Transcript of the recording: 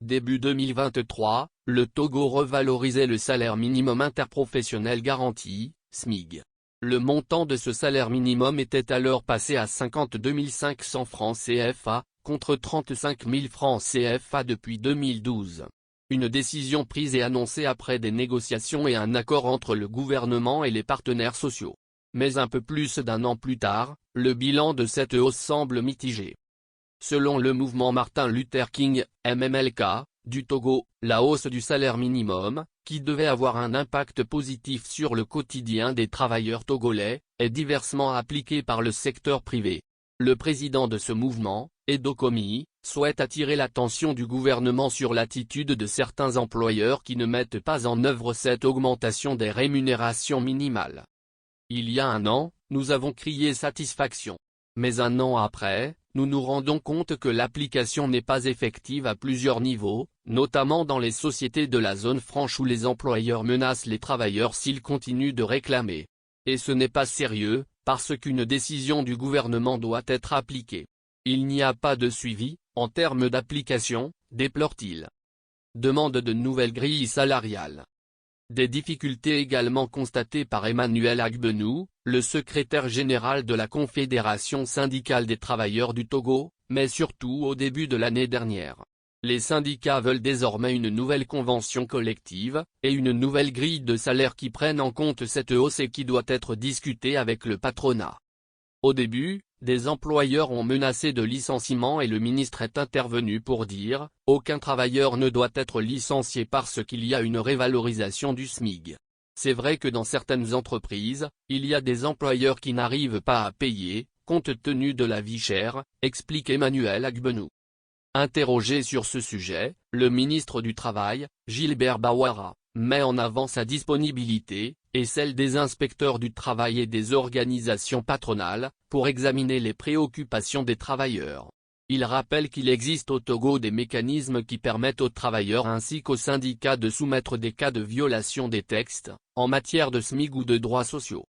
Début 2023, le Togo revalorisait le salaire minimum interprofessionnel garanti, SMIG. Le montant de ce salaire minimum était alors passé à 52 500 francs CFA, contre 35 000 francs CFA depuis 2012. Une décision prise et annoncée après des négociations et un accord entre le gouvernement et les partenaires sociaux. Mais un peu plus d'un an plus tard, le bilan de cette hausse semble mitigé. Selon le mouvement Martin Luther King, MMLK, du Togo, la hausse du salaire minimum, qui devait avoir un impact positif sur le quotidien des travailleurs togolais, est diversement appliquée par le secteur privé. Le président de ce mouvement, Edo Komi, souhaite attirer l'attention du gouvernement sur l'attitude de certains employeurs qui ne mettent pas en œuvre cette augmentation des rémunérations minimales. Il y a un an, nous avons crié satisfaction. Mais un an après, nous nous rendons compte que l'application n'est pas effective à plusieurs niveaux, notamment dans les sociétés de la zone franche où les employeurs menacent les travailleurs s'ils continuent de réclamer. Et ce n'est pas sérieux, parce qu'une décision du gouvernement doit être appliquée. Il n'y a pas de suivi, en termes d'application, déplore-t-il. Demande de nouvelles grilles salariales. Des difficultés également constatées par Emmanuel Agbenou, le secrétaire général de la Confédération syndicale des travailleurs du Togo, mais surtout au début de l'année dernière. Les syndicats veulent désormais une nouvelle convention collective, et une nouvelle grille de salaire qui prenne en compte cette hausse et qui doit être discutée avec le patronat. Au début, des employeurs ont menacé de licenciement et le ministre est intervenu pour dire « Aucun travailleur ne doit être licencié parce qu'il y a une révalorisation du SMIG ». C'est vrai que dans certaines entreprises, il y a des employeurs qui n'arrivent pas à payer, compte tenu de la vie chère, explique Emmanuel Agbenou. Interrogé sur ce sujet, le ministre du Travail, Gilbert Bawara, met en avant sa disponibilité, et celle des inspecteurs du travail et des organisations patronales, pour examiner les préoccupations des travailleurs. Il rappelle qu'il existe au Togo des mécanismes qui permettent aux travailleurs ainsi qu'aux syndicats de soumettre des cas de violation des textes, en matière de SMIG ou de droits sociaux.